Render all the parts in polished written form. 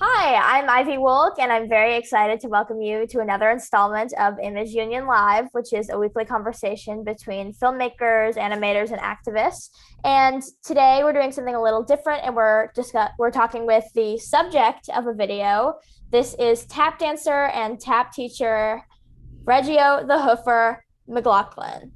Hi, I'm Ivy Wolk, and I'm very excited to welcome you to another installment of ImageUnion Live, which is a weekly conversation between filmmakers, animators, and activists. And today we're doing something a little different, and we're talking with the subject of a video. This is tap dancer and tap teacher Reggio the Hoofer McLaughlin.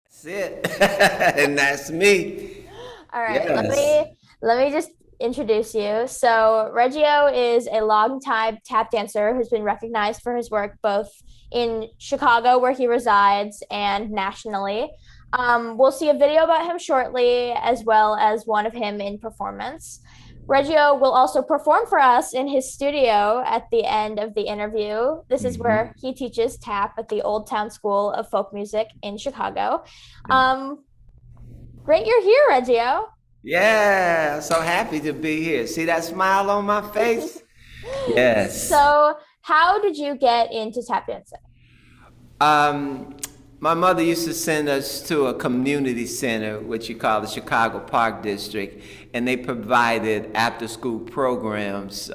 That's it. And that's me. All right, let Yes. me let me just introduce you. So Reggio is a longtime tap dancer who's been recognized for his work both in Chicago, where he resides, and nationally. We'll see a video about him shortly, as well as one of him in performance. Reggio will also perform for us in his studio at the end of the interview. This is Hmm. where he teaches tap at the Old Town School of Folk Music in Chicago. Um, Great you're here, Reggio. Yeah, so happy to be here. See that smile on my face? Yes. So, how did you get into tap dancing? Um, my mother used to send us to a community center, which you call the Chicago Park District, and they provided after-school programs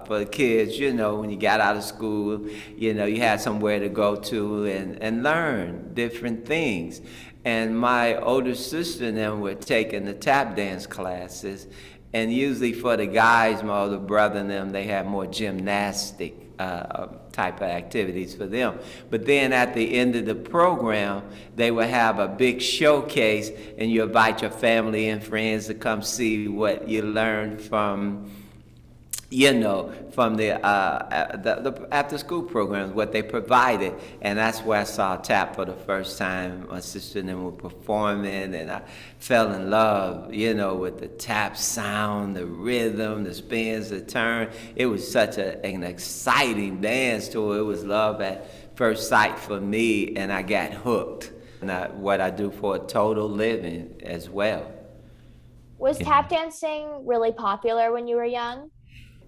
for the kids. You know, when you got out of school, you had somewhere to go to and learn different things. And my older sister and them were taking the tap dance classes, and usually for the guys, my older brother and them, they had more gymnastic type of activities for them. But then at the end of the program, they would have a big showcase, and you invite your family and friends to come see what you learned from the after school programs, what they provided. And that's where I saw tap for the first time. My sister and them were performing, and I fell in love, with the tap sound, the rhythm, the spins, the turn. It was such an exciting dance to it. It was love at first sight for me, and I got hooked. And what I do for a total living as well. Was tap dancing really popular when you were young?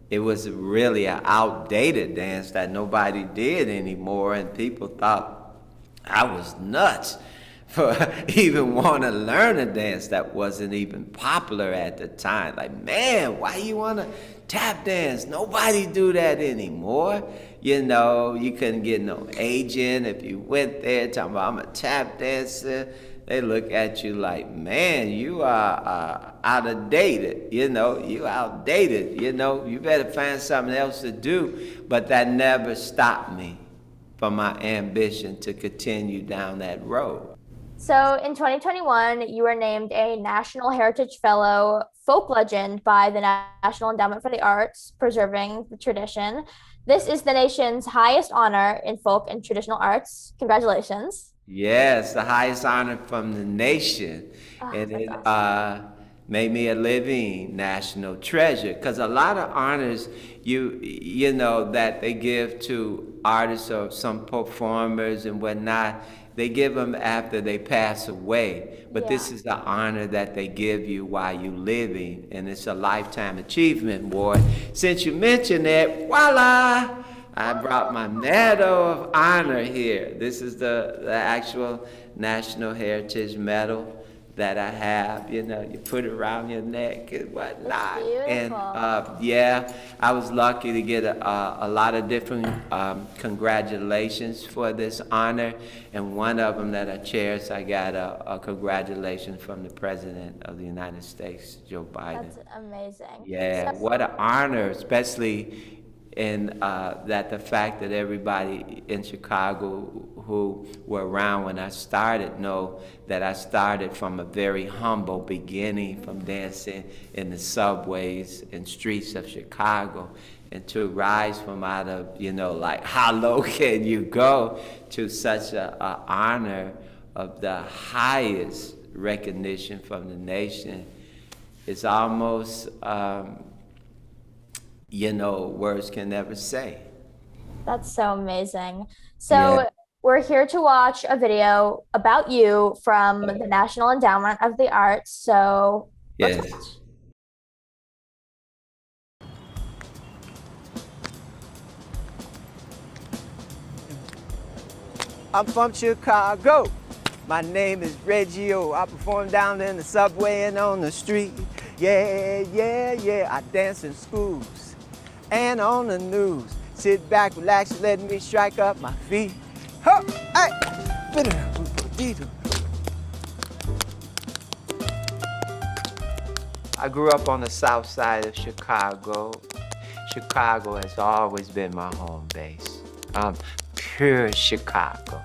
It was really an outdated dance that nobody did anymore, and people thought I was nuts for even want to learn a dance that wasn't even popular at the time. Like, man, why you want to tap dance? Nobody do that anymore. You couldn't get no agent if you went there talking about I'm a tap dancer. They look at you like, man, you are out of dated. You outdated. You better find something else to do. But that never stopped me from my ambition to continue down that road. So, in 2021, you were named a National Heritage Fellow Folk Legend by the National Endowment for the Arts, preserving the tradition. This is the nation's highest honor in folk and traditional arts. Congratulations. Yes, the highest honor from the nation. Oh, And that's it awesome. made me a living national treasure. Because a lot of honors that they give to artists or some performers and whatnot, they give them after they pass away. But Yeah. this is the honor that they give you while you living, and it's a lifetime achievement award. Since you mentioned it, voila! I brought my Medal of Honor here. This is the actual National Heritage Medal that I have. You put it around your neck and It's whatnot. And beautiful. yeah, I was lucky to get a lot of different congratulations for this honor. And one of them that I cherish, I got a congratulations from the President of the United States, Joe Biden. That's amazing. So, Yeah, what an honor, especially in that the fact that everybody in Chicago who were around when I started know that I started from a very humble beginning, from dancing in the subways and streets of Chicago, and to rise from out of, like how low can you go to such a honor of the highest recognition from the nation. It's almost words can never say. that's so amazing. Yeah. So, we're here to watch a video about you from the National Endowment of the Arts. So, let's Yes. watch. I'm from Chicago. My name is Reggio. I perform down in the subway and on the street. Yeah, yeah, yeah. I dance in schools and on the news. Sit back, relax, let me strike up my feet. Huh, hey. I grew up on the south side of Chicago. Chicago has always been my home base. I'm pure Chicago.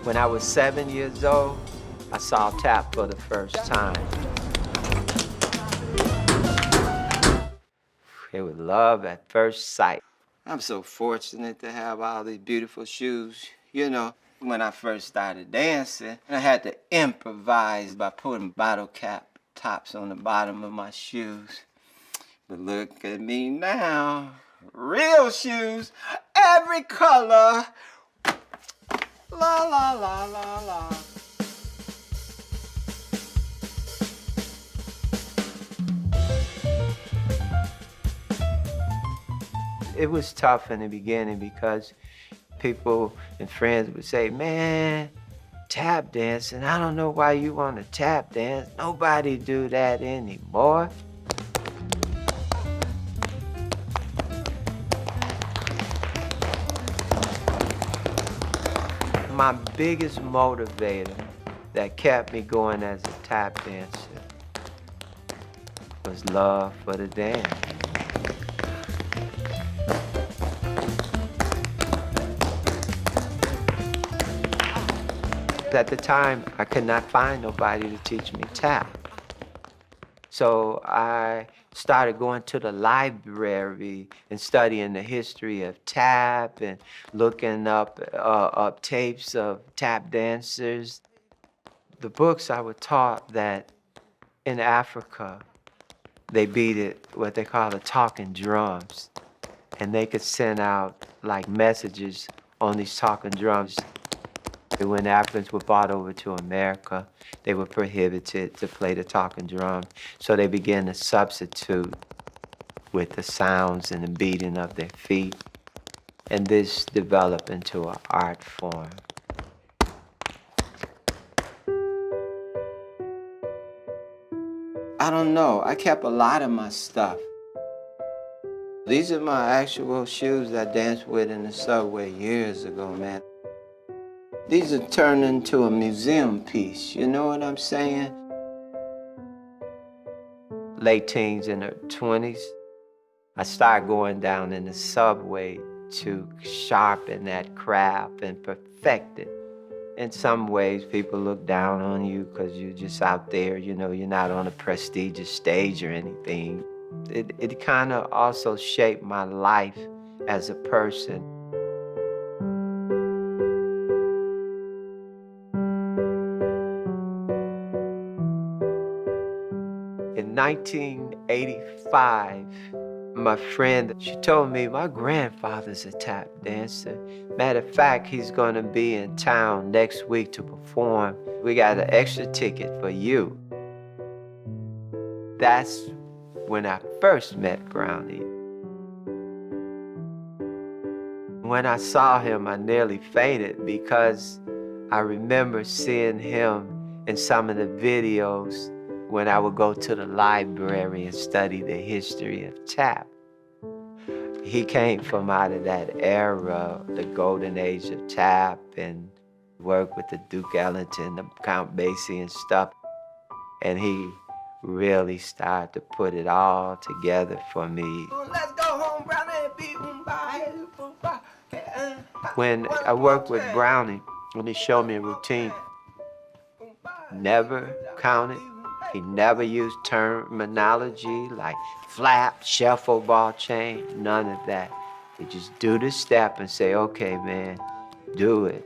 When I was 7 years old, I saw tap for the first time. It was love at first sight. I'm so fortunate to have all these beautiful shoes. You know, when I first started dancing, I had to improvise by putting bottle cap tops on the bottom of my shoes. But look at me now. Real shoes, every color. La la la la la. It was tough in the beginning because people and friends would say, man, tap dancing, I don't know why you want to tap dance. Nobody do that anymore. My biggest motivator that kept me going as a tap dancer was love for the dance. At the time, I could not find nobody to teach me tap. So I started going to the library and studying the history of tap and looking up tapes of tap dancers. The books I was taught that in Africa, they beat it what they call the talking drums. And they could send out like messages on these talking drums. When the Africans were brought over to America, they were prohibited to play the talking drum. So they began to substitute with the sounds and the beating of their feet. And this developed into an art form. I don't know. I kept a lot of my stuff. These are my actual shoes I danced with in the subway years ago, man. These are turned into a museum piece, you know what I'm saying? Late teens and 20s, I started going down in the subway to sharpen that craft and perfect it. In some ways, people look down on you because you're just out there, you know, you're not on a prestigious stage or anything. It kind of also shaped my life as a person. In 1985, my friend, she told me my grandfather's a tap dancer. Matter of fact, he's gonna be in town next week to perform. We got an extra ticket for you. That's when I first met Brownie. When I saw him, I nearly fainted because I remember seeing him in some of the videos when I would go to the library and study the history of tap. He came from out of that era, the golden age of tap, and worked with the Duke Ellington, the Count Basie and stuff. And he really started to put it all together for me. Let's go home, Brownie. When I worked with Brownie, when he showed me a routine, never counted. He never used terminology like flap, shuffle, ball chain, none of that. He just do the step and say, okay, man, do it.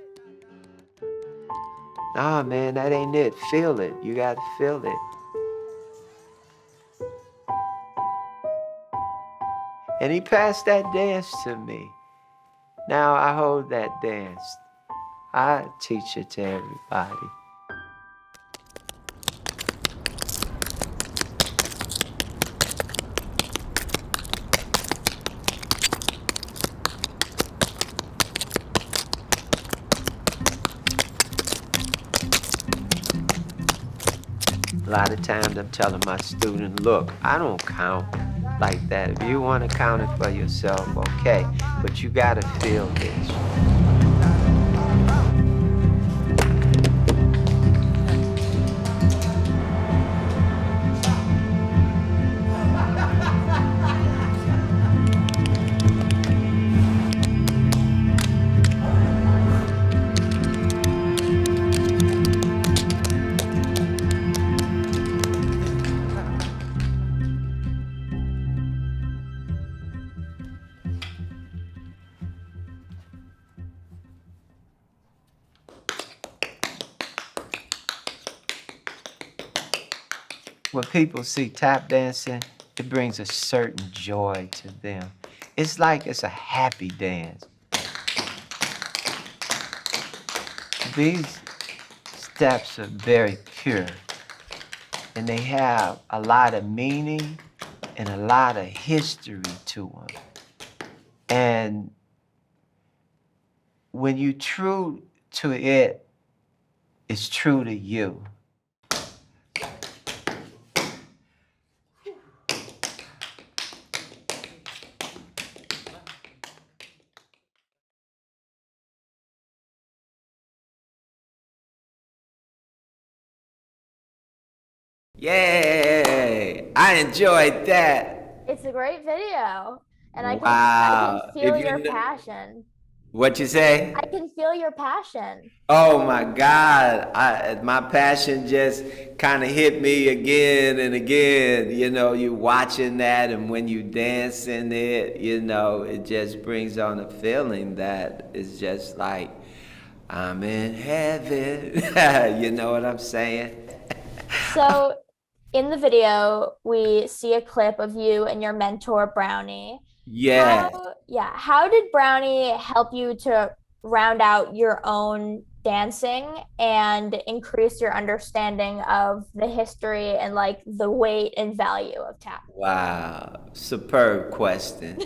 Nah, man, that ain't it. Feel it. You gotta feel it. And he passed that dance to me. Now I hold that dance I teach it to everybody. A lot of times I'm telling my students, look, I don't count like that. If you want to count it for yourself, okay, but you got to feel this. When people see tap dancing, it brings a certain joy to them. It's like it's a happy dance. These steps are very pure, and they have a lot of meaning and a lot of history to them. And when you're true to it, it's true to you. Yay! I enjoyed that. It's a great video, and I can Wow. feel If your you know, passion. what you say? I can feel your passion. Oh my God. My passion just kind of hit me again and again. You know, you watching that, and when you dancing it, you know, it just brings on a feeling that is just like I'm in heaven. You know what I'm saying? So, in the video, we see a clip of you and your mentor, Brownie. Yeah. How did Brownie help you to round out your own dancing and increase your understanding of the history and like the weight and value of tap? Wow, superb question.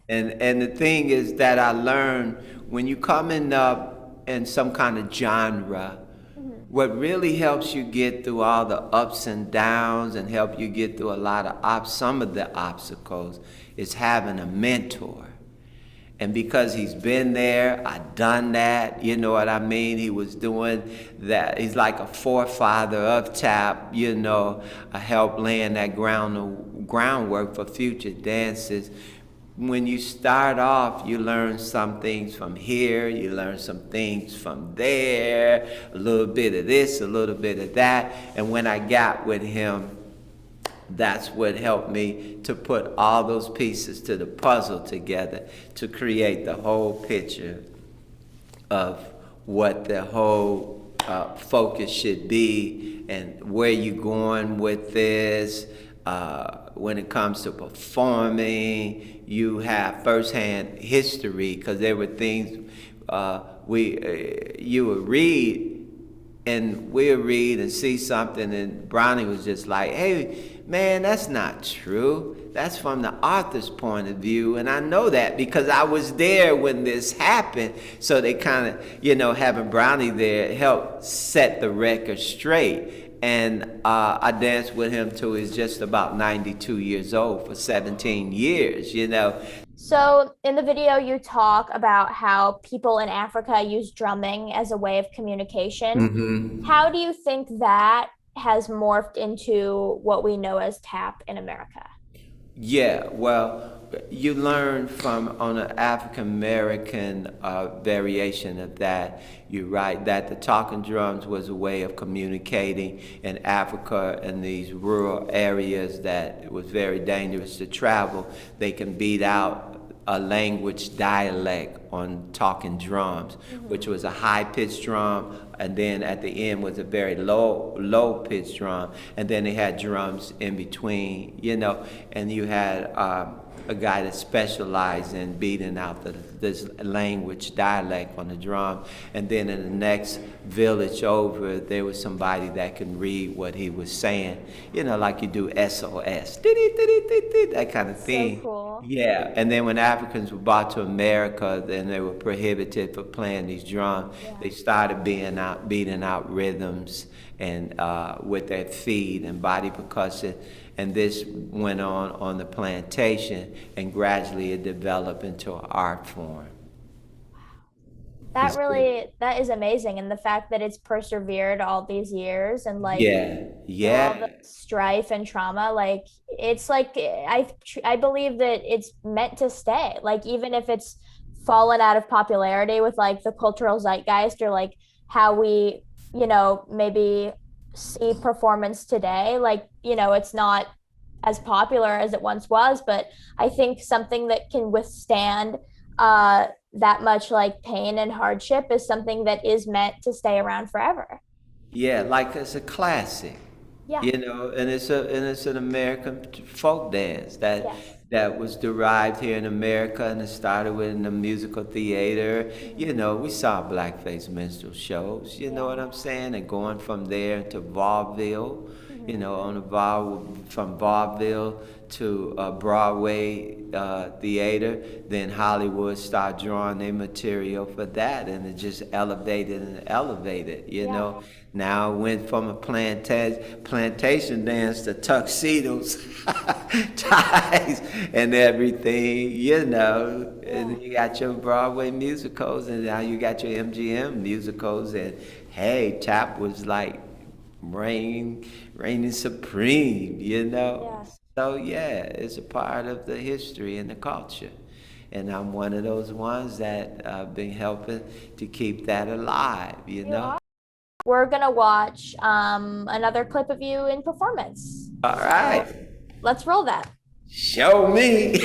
And the thing is that I learned when you coming up in some kind of genre, Mhm. what really helps you get through all the ups and downs and help you get through a lot of some of the obstacles is having a mentor. And because he's been there, I done that, you know what I mean? He was doing that. He's like a forefather of tap, you know, I helped laying that groundwork for future dances. When you start off, you learn some things from here, you learn some things from there, a little bit of this, a little bit of that. And when I got with him, that's what helped me to put all those pieces to the puzzle together to create the whole picture of what the whole focus should be and where you're going with this. When it comes to performing, you have firsthand history because there were things you would read and we'll read and see something, and Brownie was just like, hey, man, that's not true. That's from the author's point of view, and I know that because I was there when this happened. So they kind of, you know, having Brownie there helped set the record straight. And I danced with him till he's just about 92 years old for 17 years, you know. So, in the video, you talk about how people in Africa use drumming as a way of communication. Hmm. How do you think that has morphed into what we know as tap in America? Yeah, well, you learn from on an African American variation of that. You're right that the talking drums was a way of communicating in Africa in these rural areas that it was very dangerous to travel. They can beat out a language dialect on talking drums, which was a high pitched drum, and then at the end was a very low pitched drum, and then they had drums in between, and you had a guy that specialized in beating out this language dialect on the drum, and then in the next village over there was somebody that can read what he was saying, like you do SOS, that kind of So thing. cool. Yeah, and then when Africans were brought to America, then they were prohibited for playing these drums. Yeah. They started beating out rhythms and with their feet and body percussion, and this went on the plantation, and gradually it developed into an art form. It's That is amazing. And the fact that it's persevered all these years and like yeah, through all the yeah, strife and trauma, like it's like I believe that it's meant to stay. Like even if it's fallen out of popularity with like the cultural zeitgeist or like how we, maybe see performance today, like, it's not as popular as it once was, but I think something that can withstand that much like pain and hardship is something that is meant to stay around forever. yeah. Like it's a classic. Yeah. And it's an American folk dance Yes. that was derived here in America, and it started with the musical theater. Mhm. We saw blackface minstrel shows. You know Yeah. what I'm saying? And going from there to vaudeville. Mhm. On the from vaudeville to Broadway theater. Then Hollywood started drawing their material for that, and it just elevated and elevated. Yeah. Now it went from a plantation dance to tuxedos, ties, and everything. Yeah. And you got your Broadway musicals, and now you got your MGM musicals, and hey, tap was like reigning supreme. Yes. So yeah, it's a part of the history and the culture. And I'm one of those ones that been helping to keep that alive. You are. We're gonna watch another clip of you in performance. All So right. let's roll that. Show me.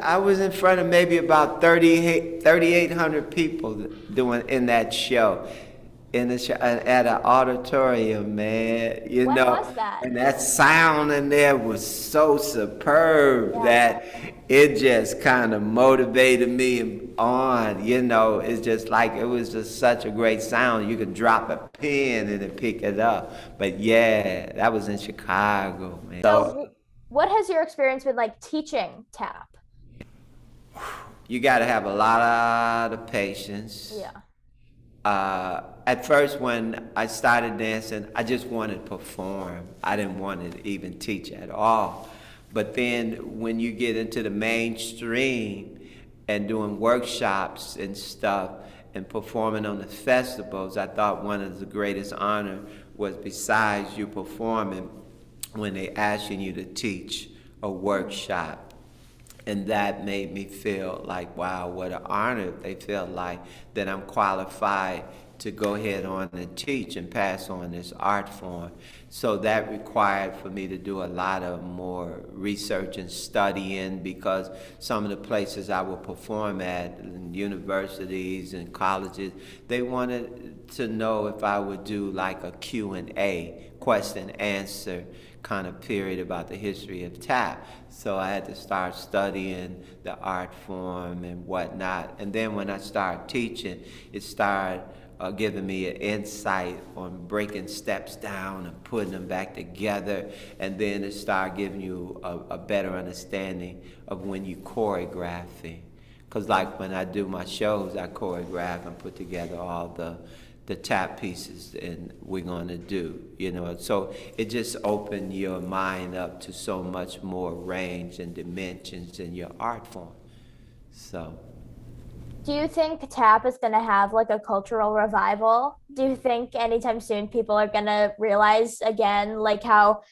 I was in front of maybe about 3,800 people doing in that show, at an auditorium, man. When was that? And that sound in there was so superb Yeah. that it just kind of motivated me on. It's just like it was just such a great sound. You could drop a pin and it pick it up. But yeah, that was in Chicago, man. So, what has your experience been like teaching tap? You got to have a lot of patience. Yeah. At first, when I started dancing, I just wanted to perform. I didn't want to even teach at all. But then when you get into the mainstream and doing workshops and stuff and performing on the festivals, I thought one of the greatest honor was, besides you performing, when they asking you to teach a workshop. And that made me feel like, wow, what an honor. They feel like that I'm qualified to go ahead on and teach and pass on this art form. So that required for me to do a lot of more research and studying, because some of the places I would perform at, in universities and colleges, they wanted to know if I would do like a Q&A, question answer kind of period about the history of tap. So I had to start studying the art form and whatnot. And then when I started teaching, it started giving me an insight on breaking steps down and putting them back together. And then it started giving you a better understanding of when you choreographing. Because like when I do my shows, I choreograph and put together all the tap pieces and we're going to do, So it just opened your mind up to so much more range and dimensions in your art form. So. Do you think tap is going to have like a cultural revival? Do you think anytime soon people are going to realize again, like how,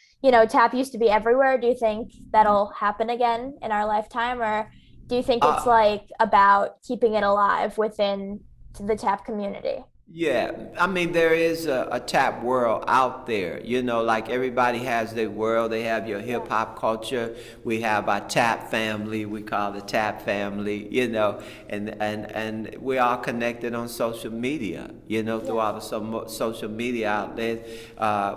tap used to be everywhere? Do you think that'll happen again in our lifetime? Or do you think it's like about keeping it alive within the tap community? Yeah, I mean, there is a tap world out there. Like everybody has their world. They have your hip hop culture. We have our tap family. We call the tap family, and we're all connected on social media, through all the social media outlets.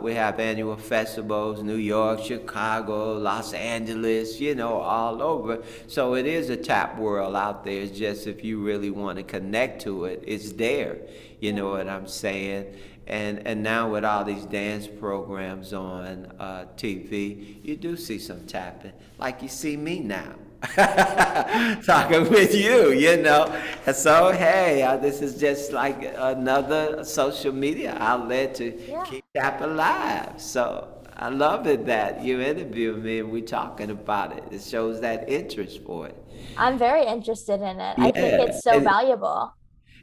We have annual festivals, New York, Chicago, Los Angeles, all over. So it is a tap world out there. It's just if you really want to connect to it, it's there. You know what I'm saying? And now with all these dance programs on TV, you do see some tapping, like you see me now. Talking with you, And so, hey, this is just like another social media outlet to keep tap alive. So I love it that you interviewed me and we're talking about it. It shows that interest for it. I'm very interested in it. Yeah. I think it's so valuable.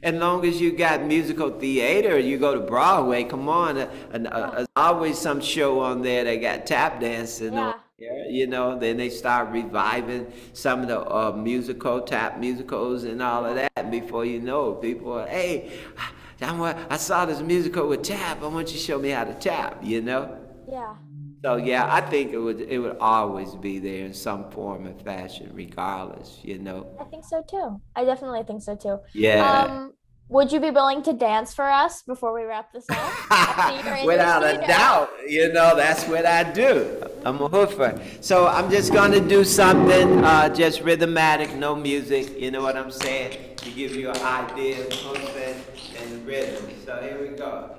As long as you got musical theater, you go to Broadway, come on. There's always some show on there that got tap dancing on there, then they start reviving some of the tap musicals and all of that. Before you know it, people are, hey, I saw this musical with tap. I want you to show me how to tap, Yeah. So yeah, I think it would always be there in some form and fashion, regardless, I think so too. I definitely think so too. Yeah. Would you be willing to dance for us before we wrap this up? Without a doubt, that's what I do. I'm a hoofer. So I'm just gonna do something just rhythmatic, no music. You know what I'm saying? To give you an idea of hoofing and rhythm. So here we go.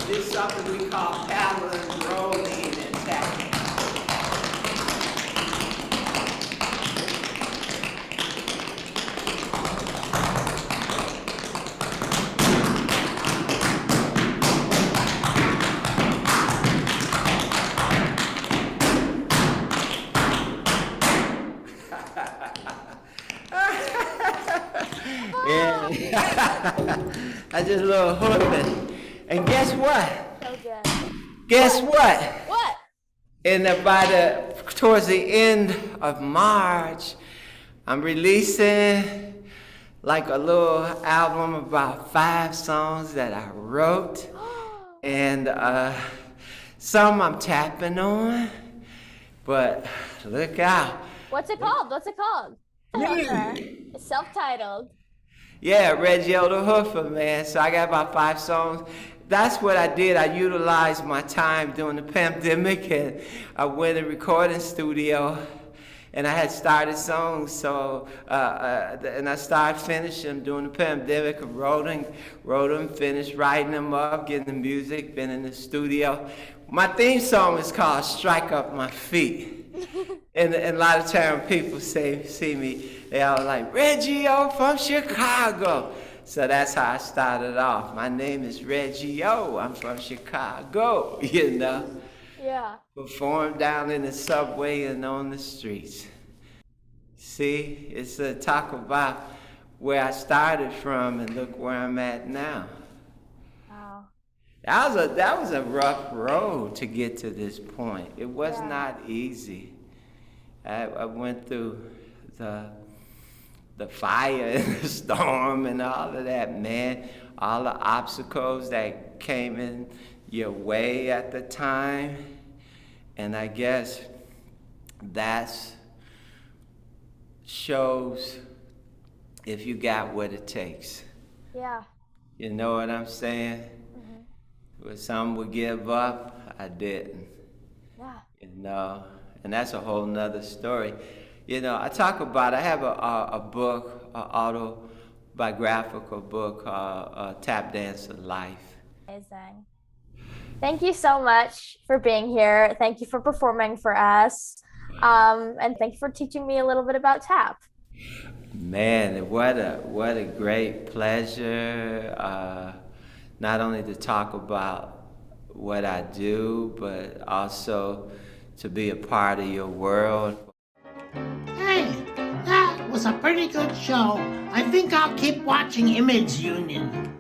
This is something we call paddling, rolling, and tapping. I did a little hooping. And guess what? So good. Guess what? What? Towards the end of March, I'm releasing like a little album about 5 songs that I wrote. And some I'm tapping on, but look out. What's it called? What's it called? It's self-titled. Yeah, Reggio the Hoofer, man. So I got about 5 songs. That's what I did. I utilized my time during the pandemic, and I went in a recording studio, and I had started songs. So, and I started finishing them during the pandemic. I wrote them, finished writing them up, getting the music, been in the studio. My theme song is called "Strike Up My Feet." And a lot of times people see me, they all like, Reggio from Chicago. So that's how I started off. My name is Reggio. I'm from Chicago, you know. Yeah. Perform down in the subway and on the streets. See, it's a talk about where I started from and look where I'm at now. Wow. That was a rough road to get to this point. It was not easy. I went through the fire and the storm and all of that, man. All the obstacles that came in your way at the time. And I guess that shows if you got what it takes. Yeah. You know what I'm saying? When some would give up, I didn't. Yeah. You know, and that's a whole nother story. You know, I have a book, an autobiographical book called Tap Dancer Life. Amazing. Thank you so much for being here. Thank you for performing for us. And thank you for teaching me a little bit about tap. Man, what a great pleasure. Not only to talk about what I do, but also to be a part of your world. Hey, that was a pretty good show. I think I'll keep watching ImageUnion.